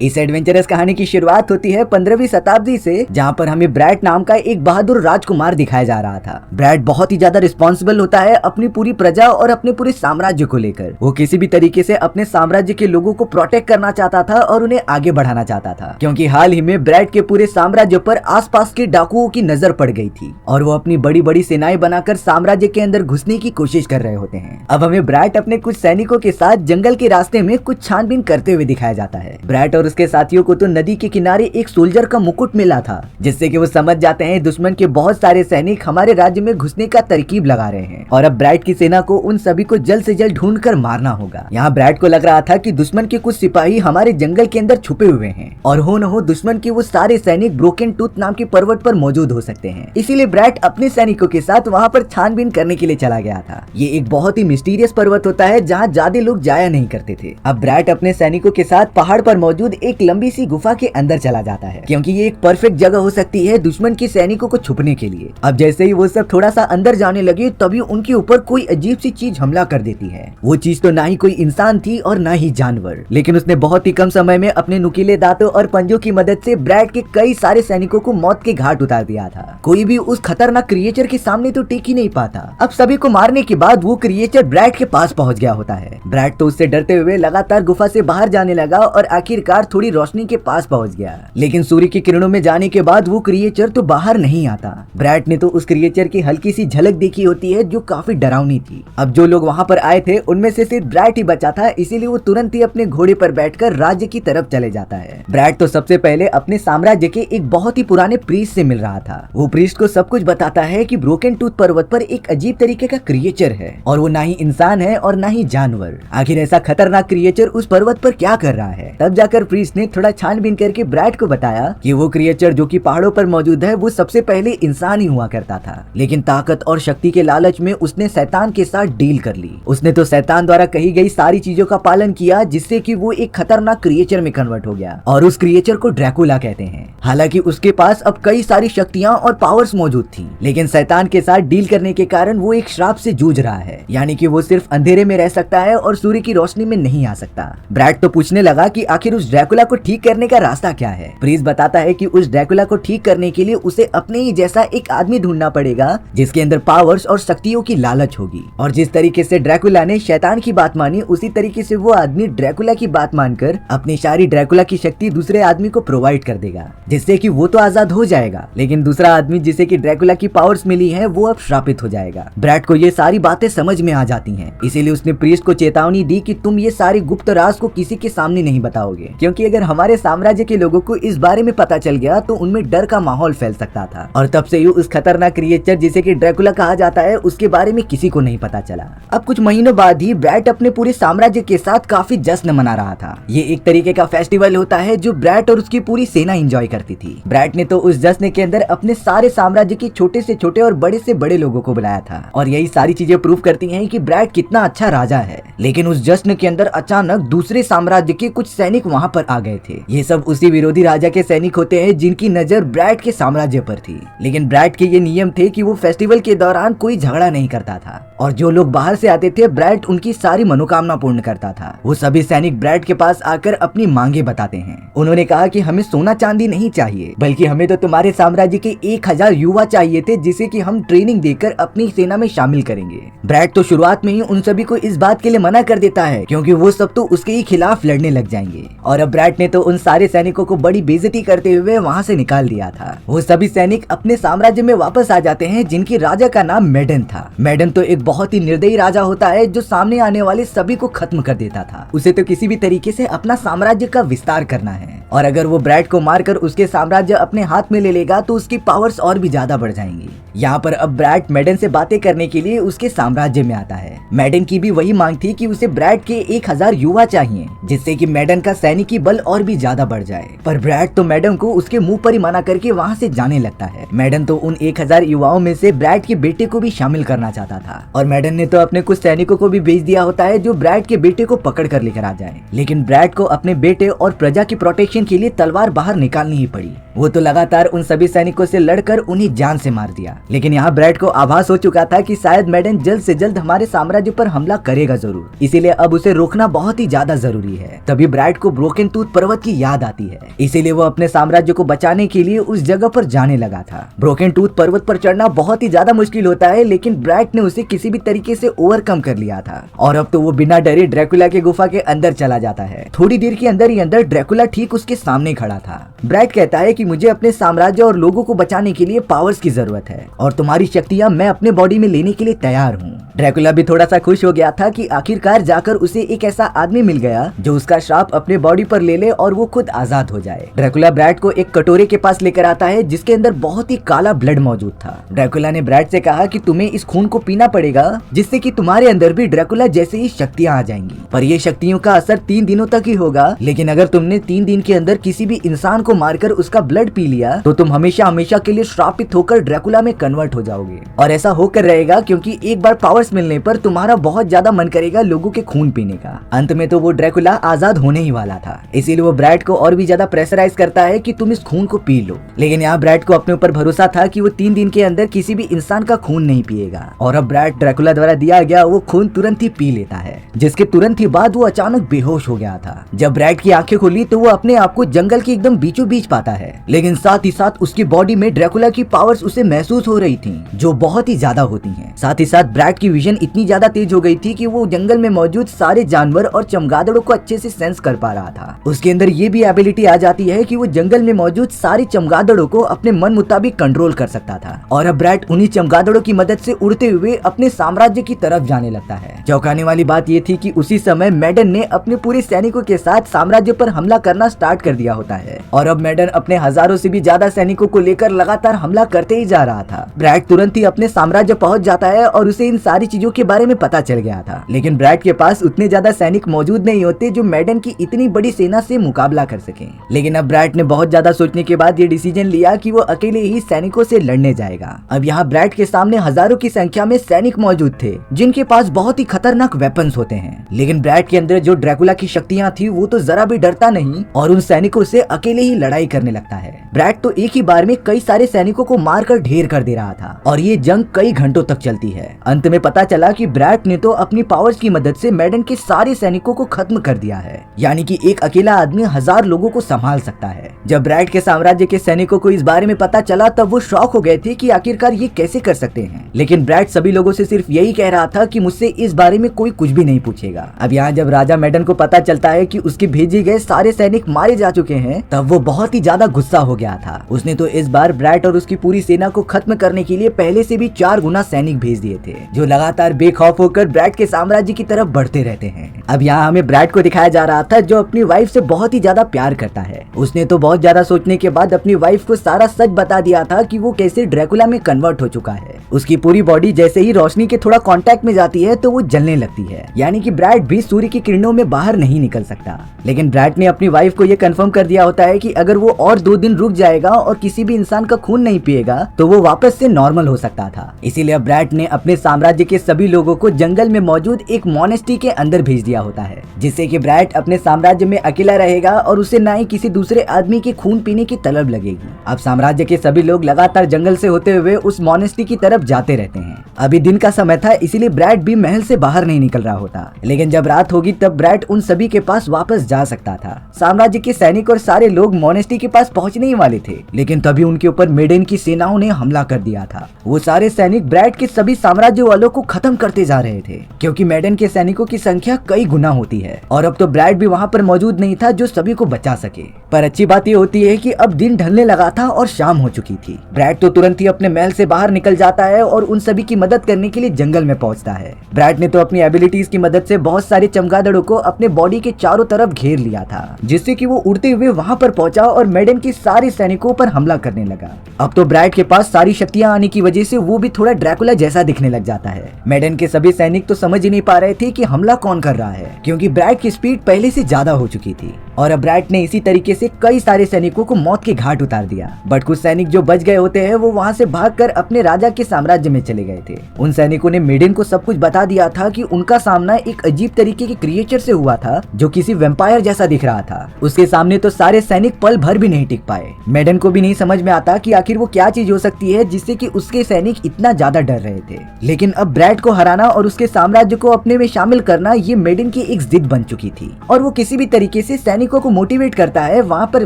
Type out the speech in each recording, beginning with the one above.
इस एडवेंचरस कहानी की शुरुआत होती है 15वीं शताब्दी से, जहाँ पर हमें ब्रैड नाम का एक बहादुर राजकुमार दिखाया जा रहा था। ब्रैड बहुत ही ज्यादा रिस्पॉन्सिबल होता है अपनी पूरी प्रजा और अपने पूरे साम्राज्य को लेकर। वो किसी भी तरीके से अपने साम्राज्य के लोगों को प्रोटेक्ट करना चाहता था और उन्हें आगे बढ़ाना चाहता था, क्योंकि हाल ही में ब्रैड के पूरे साम्राज्य पर आसपास के डाकुओं की नजर पड़ गई थी और वो अपनी बड़ी बड़ी सेनाएं बनाकर साम्राज्य के अंदर घुसने की कोशिश कर रहे होते हैं। अब हमें ब्रैड अपने कुछ सैनिकों के साथ जंगल के रास्ते में कुछ छानबीन करते हुए दिखाया जाता है। ब्रैड और उसके साथियों को तो नदी के किनारे एक सोल्जर का मुकुट मिला था, जिससे कि वो समझ जाते हैं दुश्मन के बहुत सारे सैनिक हमारे राज्य में घुसने का तरकीब लगा रहे हैं और अब ब्रैड की सेना को उन सभी को जल्द से जल्द ढूंढ कर मारना होगा। यहाँ ब्रैड को लग रहा था कि दुश्मन के कुछ सिपाही हमारे जंगल के अंदर छुपे हुए हैं और हो न हो दुश्मन के वो सारे सैनिक ब्रोकन टूथ नाम के पर्वत पर मौजूद हो सकते हैं। इसीलिए ब्रैड अपने सैनिकों के साथ वहाँ पर छानबीन करने के लिए चला गया था। ये एक बहुत ही मिस्टीरियस पर्वत होता है जहाँ ज्यादा लोग जाया नहीं करते थे। अब ब्रैड अपने सैनिकों के साथ पहाड़ पर मौजूद एक लंबी सी गुफा के अंदर चला जाता है, क्योंकि ये एक परफेक्ट जगह हो सकती है दुश्मन के सैनिकों को छुपने के लिए। अब जैसे ही वो सब थोड़ा सा अंदर जाने लगे तभी उनके ऊपर कोई अजीब सी चीज हमला कर देती है। वो चीज तो ना ही कोई इंसान थी और ना ही जानवर, लेकिन उसने बहुत ही कम समय में अपने नुकीले दांतों और पंजों की मदद से ब्रैड के कई सारे सैनिकों को मौत के घाट उतार दिया था। कोई भी उस खतरनाक क्रिएचर के सामने तो टिक ही नहीं पाता। अब सभी को मारने के बाद वो क्रिएचर ब्रैड के पास पहुंच गया होता है। ब्रैड तो उससे डरते हुए लगातार गुफा से बाहर जाने लगा और आखिरकार थोड़ी रोशनी के पास पहुंच गया, लेकिन सूर्य की किरणों में जाने के बाद वो क्रिएचर तो बाहर नहीं आता। ब्रैड ने तो उस क्रिएचर की हल्की सी झलक देखी होती है जो काफी डरावनी थी। अब जो लोग वहाँ पर आए थे उनमें से सिर्फ ब्रैड ही बचा था, इसीलिए वो तुरंत ही अपने घोड़े पर बैठकर राज्य की तरफ चले जाता है। ब्रैड तो सबसे पहले अपने साम्राज्य के एक बहुत ही पुराने प्रीस्ट से मिल रहा था। वो प्रीस्ट को सब कुछ बताता है कि ब्रोकन टूथ पर्वत पर एक अजीब तरीके का क्रिएचर है और वो ना ही इंसान है और ना ही जानवर। आखिर ऐसा खतरनाक क्रिएचर उस पर्वत पर क्या कर रहा है? तब जाकर प्रीस्ट ने थोड़ा छानबीन करके ब्रैड को बताया कि वो क्रिएचर जो कि पहाड़ों पर मौजूद है वो सबसे पहले इंसान ही हुआ करता था, लेकिन ताकत और शक्ति के लालच में उसने शैतान के साथ डील कर ली। उसने तो शैतान द्वारा कही गई सारी चीजों का पालन किया, जिससे कि वो एक खतरनाक क्रिएचर में कन्वर्ट हो गया और उस क्रिएचर को ड्रैकुला कहते हैं। हालांकि उसके पास अब कई सारी शक्तियां और पावर्स मौजूद थी, लेकिन शैतान के साथ डील करने के कारण वो एक श्राप से जूझ रहा है, यानी कि वो सिर्फ अंधेरे में रह सकता है और सूर्य की रोशनी में नहीं आ सकता। ब्रैड तो पूछने लगा कि आखिर उस ड्रैकुला को ठीक करने का रास्ता क्या है। प्रीस्ट बताता है कि उस ड्रैकुला को ठीक करने के लिए उसे अपने ही जैसा एक आदमी ढूंढना पड़ेगा जिसके अंदर पावर्स और शक्तियों की लालच होगी, और जिस तरीके से ड्रैकुला ने शैतान की बात मानी उसी तरीके से वो आदमी ड्रैकुला की बात मानकर अपनी सारी ड्रैकुला की शक्ति दूसरे आदमी को प्रोवाइड कर देगा, जिससे कि वो तो आजाद हो जाएगा, लेकिन दूसरा आदमी जिसे कि ड्रैकुला की पावर्स मिली है वो अब श्रापित हो जाएगा। ब्रैड को ये सारी बातें समझ में आ जाती हैं, इसीलिए उसने प्रीस्ट को चेतावनी दी कि तुम ये सारी गुप्त राज को किसी के सामने नहीं बताओगे, क्योंकि अगर हमारे साम्राज्य के लोगों को इस बारे में पता चल गया तो उनमें डर का माहौल फैल सकता था। और तब से ही उस खतरनाक क्रिएचर जिसे कि ड्रैकुला कहा जाता है उसके बारे में किसी को नहीं पता चला। अब कुछ महीनों बाद ही ब्रैड अपने पूरे साम्राज्य के साथ काफी जश्न मना रहा था। ये एक तरीके का फेस्टिवल होता है जो ब्रैड और उसकी पूरी सेना एंजॉय करती थी। ब्रैड ने तो उस जश्न के अंदर अपने सारे साम्राज्य के छोटे से छोटे और बड़े से बड़े लोगों को बुलाया था, और यही सारी चीजें प्रूव करती हैं कि ब्रैड कितना अच्छा राजा है। लेकिन उस जश्न के अंदर अचानक दूसरे साम्राज्य के कुछ सैनिक वहाँ पर आ गए थे। ये सब उसी विरोधी राजा के सैनिक होते हैं जिनकी नजर ब्रैड के साम्राज्य पर थी, लेकिन ब्रैड के ये नियम थे कि वो फेस्टिवल के दौरान कोई झगड़ा नहीं करता था, और जो लोग बाहर से आते थे ब्रैड उनकी सारी मनोकामना पूर्ण करता था। वो सभी सैनिक ब्रैड के पास आकर अपनी मांगे बताते हैं। उन्होंने कहा कि हमें सोना चांदी नहीं चाहिए, बल्कि हमें तो तुम्हारे साम्राज्य के 1000 युवा चाहिए थे जिसे कि हम ट्रेनिंग देकर अपनी सेना में शामिल करेंगे। ब्रैड तो शुरुआत में ही उन सभी को इस बात के लिए मना कर देता है, क्योंकि वो सब तो उसके ही खिलाफ लड़ने लग जाएंगे। और अब ब्रैड ने तो उन सारे सैनिकों को बड़ी बेइज्जती करते हुए वहाँ से निकाल दिया था। वो सभी सैनिक अपने साम्राज्य में वापस आ जाते हैं, जिनकी राजा का नाम मेडन था। मेडन तो एक बहुत ही निर्दयी राजा होता है जो सामने आने वाले सभी को खत्म कर देता था। उसे तो किसी भी तरीके से अपना साम्राज्य का विस्तार करना है, और अगर वो ब्रैड को मारकर उसके साम्राज्य अपने हाथ में ले लेगा तो उसकी पावर्स और भी ज्यादा बढ़ जाएंगी। यहाँ पर अब ब्रैड मेडन से बातें करने के लिए उसके साम्राज्य में आता है। मेडन की भी वही मांग थी कि उसे ब्रैड के 1000 युवा चाहिए, जिससे कि मेडन का सैनिकी बल और भी ज्यादा बढ़ जाए। पर ब्रैड तो मेडन को उसके मुंह पर ही मना करके वहाँ से जाने लगता है। मेडन तो उन 1000 युवाओं में से ब्रैड के बेटे को भी शामिल करना चाहता था, और मेडन ने तो अपने कुछ सैनिकों को भी भेज दिया होता है जो ब्रैड के बेटे को पकड़ कर लेकर आ जाए। लेकिन ब्रैड को अपने बेटे और प्रजा की प्रोटेक्शन के लिए तलवार बाहर निकालनी ही पड़ी। वो तो लगातार उन सभी सैनिकों से लड़कर उन्हें जान से मार दिया। लेकिन यहाँ ब्रैड को आभास हो चुका था कि शायद मेडन जल्द से जल्द हमारे साम्राज्य पर हमला करेगा जरूर, इसीलिए अब उसे रोकना बहुत ही ज्यादा जरूरी है। तभी ब्रैड को ब्रोकन टूथ पर्वत की याद आती है, इसीलिए वो अपने साम्राज्य को बचाने के लिए उस जगह पर जाने लगा था। ब्रोकन टूथ पर्वत पर चढ़ना बहुत ही ज्यादा मुश्किल होता है, लेकिन ब्रैड ने उसे किसी भी तरीके से ओवरकम कर लिया था और अब तो वो बिना डरे ड्रैकुला के गुफा के अंदर चला जाता है। थोड़ी देर के अंदर ही अंदर ड्रैकुला ठीक उसके सामने खड़ा था। ब्रैड कहता है कि मुझे अपने साम्राज्य और लोगों को बचाने के लिए पावर्स की जरूरत है और तुम्हारी शक्तियां मैं अपने बॉडी में लेने के लिए तैयार हूँ। ड्रैकुला भी थोड़ा सा खुश हो गया था कि आखिरकार जाकर उसे एक ऐसा आदमी मिल गया जो उसका श्राप अपने बॉडी पर ले ले और वो खुद आजाद हो जाए। ड्रैकुला ब्रैड को एक कटोरे के पास लेकर आता है जिसके अंदर बहुत ही काला ब्लड मौजूद था। ड्रैकुला ने ब्रैड से कहा कि तुम्हें इस खून को पीना पड़ेगा जिससे कि तुम्हारे अंदर भी ड्रैकुला जैसे ही शक्तियां आ जाएंगी, पर ये शक्तियों का असर 3 दिनों तक ही होगा। लेकिन अगर तुमने 3 दिन के अंदर किसी भी इंसान को मारकर उसका ब्लड पी लिया तो तुम हमेशा हमेशा के लिए श्रापित होकर ड्रैकुला में कन्वर्ट हो जाओगे और ऐसा होकर रहेगा क्योंकि एक बार पावर्स मिलने पर तुम्हारा बहुत ज्यादा मन करेगा लोगों के खून पीने का। अंत में तो वो ड्रैकुला आजाद होने ही वाला था, इसीलिए वो ब्रैड को और भी ज्यादा प्रेशराइज करता है कि तुम इस खून को पी लो। लेकिन यहाँ ब्रैड को अपने ऊपर भरोसा था कि वो 3 दिन के अंदर किसी भी इंसान का खून नहीं पिएगा और अब ब्रैड ड्रैकुला द्वारा दिया गया वो खून तुरंत ही पी लेता है, जिसके तुरंत ही बाद वो अचानक बेहोश हो गया था। जब ब्रैड की आंखें खुली तो वो अपने आप को जंगल के एकदम बीचों बीच पाता है, लेकिन साथ ही साथ उसकी बॉडी में ड्रैकुला की पावर्स उसे महसूस हो रही थी जो बहुत ही ज्यादा होती हैं। साथ ही साथ ब्रैड की विजन इतनी ज्यादा तेज हो गई थी कि वो जंगल में मौजूद सारे जानवर और चमगादड़ों को अच्छे से सेंस कर पा रहा था। उसके अंदर ये भी एबिलिटी आ जाती है कि वो जंगल में मौजूद सारे चमगादड़ों को अपने मन मुताबिक कंट्रोल कर सकता था और अब ब्रैड उन्हीं चमगादड़ों की मदद से उड़ते हुए अपने साम्राज्य की तरफ जाने लगता है। चौंकाने वाली बात ये थी कि उसी समय मेडन ने अपने पूरे सैनिकों के साथ साम्राज्य पर हमला करना स्टार्ट कर दिया होता है और अब मेडन अपने हजारों से भी ज्यादा सैनिकों को लेकर लगातार हमला करते ही जा रहा था। ब्रैड तुरंत ही अपने साम्राज्य पहुंच जाता है और उसे इन सारी चीजों के बारे में पता चल गया था, लेकिन ब्रैड के पास उतने ज्यादा सैनिक मौजूद नहीं होते जो मेडन की इतनी बड़ी सेना से मुकाबला कर सके। लेकिन अब ब्रैड ने बहुत ज्यादा सोचने के बाद ये डिसीजन लिया कि वो अकेले ही सैनिकों से लड़ने जाएगा। अब यहाँ ब्रैड के सामने हजारों की संख्या में सैनिक मौजूद थे जिनके पास बहुत ही खतरनाक वेपन्स होते हैं, लेकिन ब्रैड के अंदर जो ड्रैकुला की शक्तियां थी वो तो जरा भी डरता नहीं और उन सैनिकों से अकेले ही लड़ाई करने लगता है। ब्रैड तो एक ही बार में कई सारे सैनिकों को मारकर ढेर कर दे रहा था और ये जंग कई घंटों तक चलती है। अंत में पता चला कि ब्रैड ने तो अपनी पावर्स की मदद से मेडन के सारे सैनिकों को खत्म कर दिया है, यानी कि एक अकेला आदमी 1000 लोगों को संभाल सकता है। जब ब्रैड के साम्राज्य के सैनिकों को इस बारे में पता चला तब वो शॉक हो गए थे कि आखिरकार ये कैसे कर सकते हैं, लेकिन ब्रैड सभी लोगों से सिर्फ यही कह रहा था कि मुझसे इस बारे में कोई कुछ भी नहीं पूछेगा। अब यहाँ जब राजा मेडन को पता चलता है कि उसके भेजे गए सारे सैनिक मारे जा चुके हैं तब वो बहुत ही ज्यादा गुस्सा हो गया था। उसने तो इस बार ब्रैड और उसकी पूरी सेना को खत्म करने के लिए पहले से भी 4 गुना सैनिक भेज दिए थे जो लगातार बेखौफ होकर ब्रैड के साम्राज्य की तरफ बढ़ते रहते हैं। अब यहाँ हमें ब्रैड को दिखाया जा रहा था जो अपनी वाइफ से बहुत ही ज्यादा प्यार करता है। उसने तो बहुत ज्यादा सोचने के बाद अपनी वाइफ को सारा सच बता दिया था कि वो कैसे ड्रैकुला में कन्वर्ट हो चुका है। उसकी पूरी बॉडी जैसे ही रोशनी के थोड़ा कांटेक्ट में जाती है तो वो जलने लगती है, यानी कि ब्रैड भी सूर्य की किरणों में बाहर नहीं निकल सकता। लेकिन ब्रैड ने अपनी वाइफ को ये कंफर्म कर दिया होता है कि अगर वो और 2 दिन रुक जाएगा और किसी भी इंसान का खून नहीं पिएगा तो वो वापस से नॉर्मल हो सकता था। इसीलिए ब्रैड ने अपने साम्राज्य के सभी लोगों को जंगल में मौजूद एक मोनेस्ट्री के अंदर भेज दिया होता है, जिससे कि ब्रैड अपने साम्राज्य में अकेला रहेगा और उसे ना ही किसी दूसरे आदमी के खून पीने की तलब लगेगी। अब साम्राज्य के सभी लोग लगातार जंगल से होते हुए उस मोनेस्ट्री की तरफ जाते रहते हैं। अभी दिन का समय था इसीलिए ब्रैड भी महल से बाहर नहीं निकल रहा होता, लेकिन जब रात होगी तब ब्रैड उन सभी के पास वापस जा सकता था। साम्राज्य के सैनिक और सारे लोग मोनेस्ट्री के पास पहुंचने ही वाले थे, लेकिन तभी उनके ऊपर मेडन की सेनाओं ने हमला कर दिया था। वो सारे सैनिक ब्रैड के सभी साम्राज्य वालों को खत्म करते जा रहे थे, क्योंकि मेडन के सैनिकों की संख्या कई गुना होती है और अब तो ब्रैड भी वहाँ पर मौजूद नहीं था जो सभी को बचा सके। पर अच्छी बात ये होती है कि अब दिन ढलने लगा था और शाम हो चुकी थी। ब्रैड तो तुरंत ही अपने महल से बाहर निकल जाता है और उन सभी की मदद करने के लिए जंगल में पहुंचता है। ब्रैड ने तो अपनी एबिलिटीज की मदद से बहुत सारे चमगादड़ों को अपने बॉडी के चारों तरफ घेर लिया था, जिससे कि वो उड़ते हुए वहाँ पर पहुंचा और मेडन के सारे सैनिकों पर हमला करने लगा। अब तो ब्रैड के पास सारी शक्तियां आने की वजह से वो भी थोड़ा ड्रैकुला जैसा दिखने लग जाता है। मेडन के सभी सैनिक तो समझ ही नहीं पा रहे थे कि हमला कौन कर रहा है, क्योंकि ब्रैड की स्पीड पहले से ज्यादा हो चुकी थी। और अब ब्रैट ने इसी तरीके से कई सारे सैनिकों को मौत के घाट उतार दिया। बट कुछ सैनिक जो बच गए होते हैं वो वहाँ से भागकर अपने राजा के साम्राज्य में चले गए थे। उन सैनिकों ने मेडन को सब कुछ बता दिया था कि उनका सामना एक अजीब तरीके के क्रिएचर से हुआ था जो किसी वेम्पायर जैसा दिख रहा था। उसके सामने तो सारे सैनिक पल भर भी नहीं टिक पाए। मेडन को भी नहीं समझ में आता कि आखिर वो क्या चीज हो सकती है जिससे कि उसके सैनिक इतना ज्यादा डर रहे थे। लेकिन अब ब्रैट को हराना और उसके साम्राज्य को अपने में शामिल करना ये मेडन की एक जिद बन चुकी थी और वो किसी भी तरीके से सैनिकों को मोटिवेट करता है वहाँ पर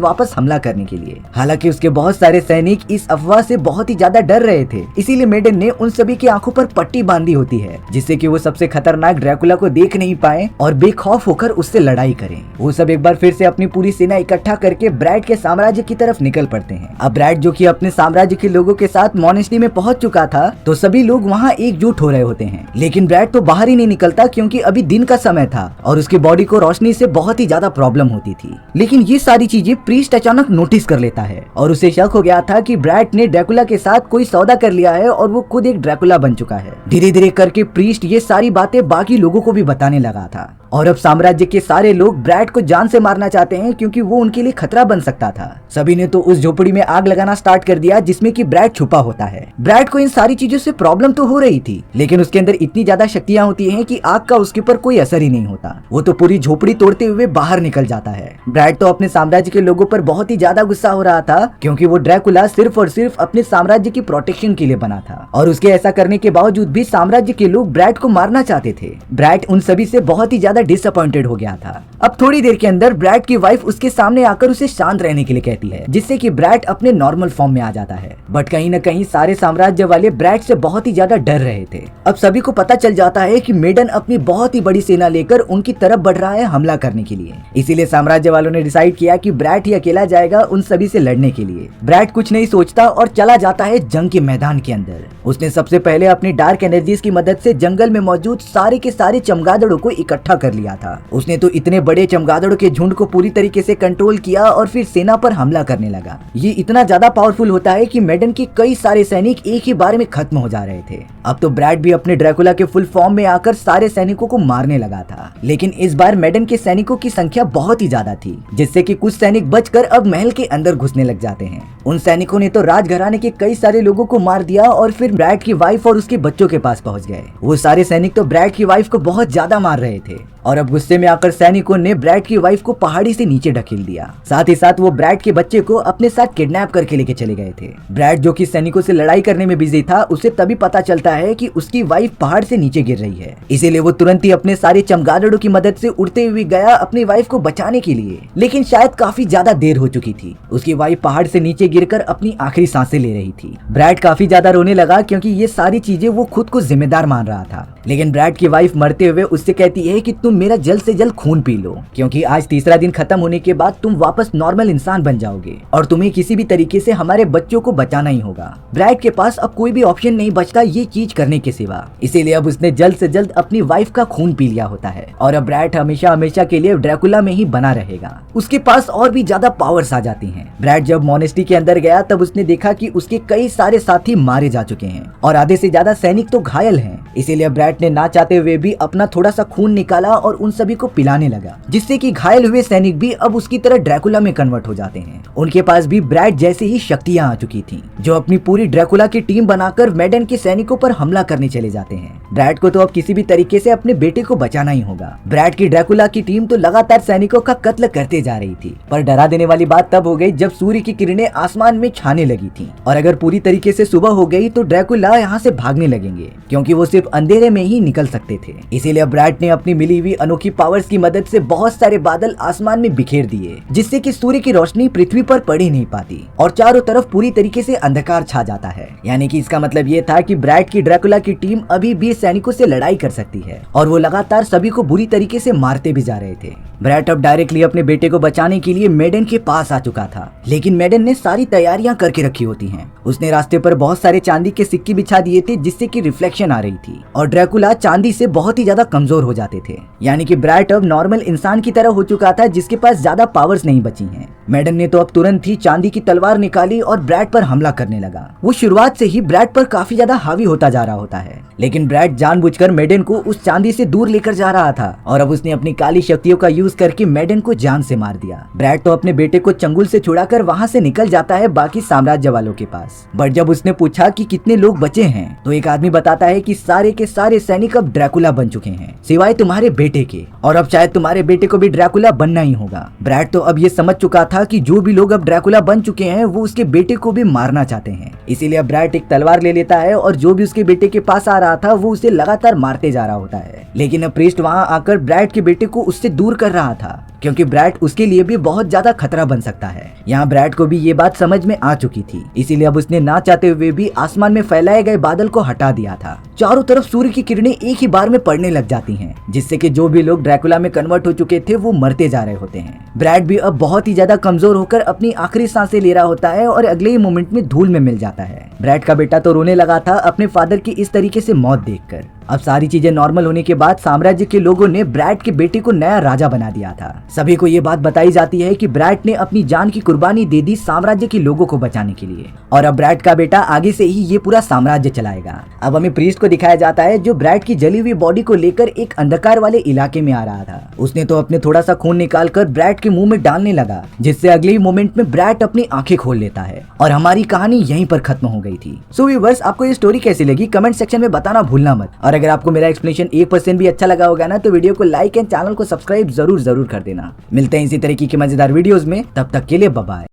वापस हमला करने के लिए। हालांकि उसके बहुत सारे सैनिक इस अफवाह से बहुत ही ज्यादा डर रहे थे, इसीलिए मेडन ने उन सभी की आंखों पर पट्टी बांधी होती है जिससे कि वो सबसे खतरनाक ड्रैकुला को देख नहीं पाए और बेखौफ होकर उससे लड़ाई करें। वो सब एक बार फिर से अपनी पूरी सेना इकट्ठा करके ब्रैट के साम्राज्य की तरफ निकल पड़ते हैं। अब ब्रैट जो कि अपने साम्राज्य के लोगों के साथ मॉनेस्ट्री में पहुंच चुका था तो सभी लोग वहाँ एकजुट हो रहे होते हैं, लेकिन ब्रैट तो बाहर ही नहीं निकलता क्योंकि अभी दिन का समय था और उसकी बॉडी को रोशनी से बहुत ही ज्यादा प्रॉब्लम होती थी। लेकिन ये सारी चीजें प्रीस्ट अचानक नोटिस कर लेता है और उसे शक हो गया था कि ब्रैट ने ड्रैकुला के साथ कोई सौदा कर लिया है और वो खुद एक ड्रैकुला बन चुका है। धीरे धीरे करके प्रीस्ट ये सारी बातें बाकी लोगों को भी बताने लगा था और अब साम्राज्य के सारे लोग ब्रैट को जान से मारना चाहते हैं क्योंकि वो उनके लिए खतरा बन सकता था। सभी ने तो उस झोपड़ी में आग लगाना स्टार्ट कर दिया जिसमें कि ब्रैट छुपा होता है। ब्रैट को इन सारी चीजों से प्रॉब्लम तो हो रही थी, लेकिन उसके अंदर इतनी ज्यादा शक्तियां होती हैं कि आग का उसके ऊपर कोई असर ही नहीं होता। वो तो पूरी झोपड़ी तोड़ते हुए बाहर निकल जाता है। ब्रैट तो अपने साम्राज्य के लोगों पर बहुत ही ज्यादा गुस्सा हो रहा था क्योंकि वो ड्रैकुला सिर्फ और सिर्फ अपने साम्राज्य की प्रोटेक्शन के लिए बना था और उसके ऐसा करने के बावजूद भी साम्राज्य के लोग ब्रैट को मारना चाहते थे। ब्रैट उन सभी से बहुत ही ज्यादा डिसअपॉइंटेड हो गया था। अब थोड़ी देर के अंदर ब्रैट की वाइफ उसके सामने आकर उसे शांत रहने के लिए कहती है जिससे कि ब्रैट अपने नॉर्मल फॉर्म में आ जाता है। बट कहीं न कहीं सारे साम्राज्य वाले ब्रैट से बहुत ही ज्यादा डर रहे थे। अब सभी को पता चल जाता है कि मेडन अपनी बहुत ही बड़ी सेना लेकर उनकी तरफ बढ़ रहा है हमला करने के लिए। इसीलिए साम्राज्य वालों ने डिसाइड किया कि ब्रैट ही अकेला जाएगा उन सभी से लड़ने के लिए। ब्रैट कुछ नहीं सोचता और चला जाता है जंग के मैदान के अंदर। उसने सबसे पहले अपनी डार्क एनर्जीज की मदद से जंगल में मौजूद सारे के सारे चमगादड़ों को इकट्ठा कर लिया था। उसने तो इतने बड़े चमगादड़ों के झुंड को पूरी तरीके से कंट्रोल किया और फिर सेना पर हमला करने लगा। ये इतना ज्यादा पावरफुल होता है कि मेडन के कई सारे सैनिक एक ही बार में खत्म हो जा रहे थे। अब तो ब्रैट भी अपने ड्रैकुला के फुल फॉर्म में आकर सारे सैनिकों को मारने लगा था, लेकिन इस बार मेडन के सैनिकों की संख्या बहुत ही ज्यादा थी जिससे कि कुछ सैनिक बचकर अब महल के अंदर घुसने लग जाते हैं। उन सैनिकों ने तो राजघराने के कई सारे लोगों को मार दिया और फिर ब्रैट की वाइफ और उसके बच्चों के पास पहुंच गए। वो सारे सैनिक तो ब्रैट की वाइफ को बहुत ज्यादा मार रहे थे और अब गुस्से में आकर सैनिकों ने ब्रैट की वाइफ को पहाड़ी से नीचे ढकेल दिया। साथ ही साथ वो ब्रैट के बच्चे को अपने साथ किडनैप करके लेके चले गए थे। ब्रैट जो कि सैनिकों से लड़ाई करने में बिजी था, उसे तभी पता चलता है कि उसकी वाइफ पहाड़ से नीचे गिर रही है। इसीलिए वो तुरंत ही अपने सारे चमगादड़ों की मदद से उड़ते हुए गया अपनी वाइफ को बचाने के लिए, लेकिन शायद काफी ज्यादा देर हो चुकी थी। उसकी वाइफ पहाड़ से नीचे गिरकर अपनी आखिरी सांसें ले रही थी। ब्रैट काफी ज्यादा रोने लगा क्योंकि ये सारी चीजें वो खुद को जिम्मेदार मान रहा था। लेकिन ब्रैट की वाइफ मरते हुए उससे कहती है कि तुम मेरा जल्द से जल्द खून पी लो क्योंकि आज तीसरा दिन खत्म होने के बाद तुम वापस नॉर्मल इंसान बन जाओगे और तुम्हें किसी भी तरीके से हमारे बच्चों को बचाना ही होगा। ब्रैट के पास अब कोई भी ऑप्शन नहीं बचता ये चीज करने के सिवा, इसीलिए अब उसने जल्द से जल्द अपनी वाइफ का खून पी लिया होता है और अब ब्रैट हमेशा हमेशा के लिए ड्रैकुला में ही बना रहेगा। उसके पास और भी ज्यादा पावर्स आ जाती हैं। ब्रैट जब मोनेस्ट्री के अंदर गया तब उसने देखा कि उसके कई सारे साथी मारे जा चुके हैं और आधे से ज्यादा सैनिक तो घायल हैं। इसीलिए ब्रैट ने ना चाहते हुए भी अपना थोड़ा सा खून निकाला और उन सभी को पिलाने लगा, जिससे कि घायल हुए सैनिक भी अब उसकी तरह ड्रैकुला में कन्वर्ट हो जाते हैं। उनके पास भी ब्रैट जैसी ही शक्तियां आ चुकी थी जो अपनी पूरी ड्रैकुला की टीम बनाकर मेडन के सैनिकों पर हमला करने चले जाते हैं। ब्रैट को तो अब किसी भी तरीके से अपने बेटे को बचाना ही होगा। ब्रैट की ड्रैकुला की टीम तो लगातार सैनिकों का कत्ल करते जा रही थी, पर डरा देने वाली बात तब हो गई जब सूर्य की किरणें आसमान में छाने लगी थी और अगर पूरी तरीके से सुबह हो गई तो ड्रैकुला यहाँ से भागने लगेंगे क्योंकि वो सिर्फ अंधेरे में ही निकल सकते थे। इसीलिए ब्रैट ने अपनी मिली हुई अनोखी पावर्स की मदद से बहुत सारे बादल आसमान में बिखेर दिए जिससे कि सूर्य की रोशनी पृथ्वी पर पड़ ही नहीं पाती और चारों तरफ पूरी तरीके से अंधकार छा जाता है। यानी कि इसका मतलब ये था कि ब्रैट की ड्रैकुला की टीम अभी भी सैनिकों से लड़ाई कर सकती है और वो लगातार सभी को बुरी तरीके से मारते भी जा रहे थे। ब्रैट अब डायरेक्टली अपने बेटे को बचाने के लिए मेडन के पास आ चुका था, लेकिन मेडन ने सारी तैयारियां करके रखी होती हैं। उसने रास्ते पर बहुत सारे चांदी के सिक्के बिछा दिए थे जिससे कि रिफ्लेक्शन आ रही थी और ड्रैकुला चांदी से बहुत ही ज्यादा कमजोर हो जाते थे। यानी कि ब्रैट अब नॉर्मल इंसान की तरह हो चुका था जिसके पास ज्यादा पावर्स नहीं बची हैं। मैडन ने तो अब तुरंत ही चांदी की तलवार निकाली और ब्रैड पर हमला करने लगा। वो शुरुआत से ही ब्रैड पर काफी ज्यादा हावी होता जा रहा होता है, लेकिन ब्रैड जानबूझकर मैडन को उस चांदी से दूर लेकर जा रहा था और अब उसने अपनी काली शक्तियों का यूज करके मैडन को जान से मार दिया। ब्रैड तो अपने बेटे को चंगुल से छुड़ाकर वहाँ से निकल जाता है बाकी साम्राज्य वालों के पास। बट जब उसने पूछा कि कितने लोग बचे हैं तो एक आदमी बताता है कि सारे के सारे सैनिक अब ड्रैकुला बन चुके हैं सिवाय तुम्हारे बेटे के, और अब शायद तुम्हारे बेटे को भी ड्रैकुला बनना ही होगा। ब्रैड तो अब ये समझ चुका था कि जो भी लोग अब ड्रैकुला बन चुके हैं वो उसके बेटे को भी मारना चाहते हैं, इसीलिए अब ब्रैड एक तलवार ले लेता है और जो भी उसके बेटे के पास आ रहा था वो उसे लगातार मारते जा रहा होता है। लेकिन अब प्रीस्ट वहाँ आकर ब्रैड के बेटे को उससे दूर कर रहा था क्योंकि ब्रैड उसके लिए भी बहुत ज्यादा खतरा बन सकता है। यहाँ ब्रैड को भी ये बात समझ में आ चुकी थी, इसीलिए अब उसने ना चाहते हुए भी आसमान में फैलाए गए बादल को हटा दिया था। चारों तरफ सूर्य की किरणें एक ही बार में पड़ने लग जाती हैं, जिससे कि जो भी लोग ड्रैकुला में कन्वर्ट हो चुके थे वो मरते जा रहे होते हैं। ब्रैड भी अब बहुत ही ज्यादा कमजोर होकर अपनी आखिरी सांसें ले रहा होता है और अगले ही मोमेंट में धूल में मिल जाता है। ब्रैड का बेटा तो रोने लगा था अपने फादर की इस तरीके से मौत देखकर। अब सारी चीजें नॉर्मल होने के बाद साम्राज्य के लोगों ने ब्रैड के बेटे को नया राजा बना दिया था। सभी को ये बात बताई जाती है कि ब्रैड ने अपनी जान की कुर्बानी दे दी साम्राज्य के लोगों को बचाने के लिए, और अब ब्रैड का बेटा आगे से ही ये पूरा साम्राज्य चलाएगा। अब हमें प्रीस्ट को दिखाया जाता है जो ब्रैड की जली हुई बॉडी को लेकर एक अंधकार वाले इलाके में आ रहा था। उसने तो अपने थोड़ा सा खून निकालकर ब्रैड के मुंह में डालने लगा, जिससे अगले ही मोमेंट में ब्रैड अपनी आंखें खोल लेता है और हमारी कहानी यहीं पर खत्म हो गई थी। सो व्यूअर्स, आपको ये स्टोरी कैसी लगी कमेंट सेक्शन में बताना भूलना मत, और अगर आपको मेरा एक्सप्लेनेशन 1% भी अच्छा लगा होगा ना तो वीडियो को लाइक एंड चैनल को सब्सक्राइब जरूर कर देना। मिलते हैं इसी तरीके की मजेदार वीडियोस में, तब तक के लिए बाय बाय।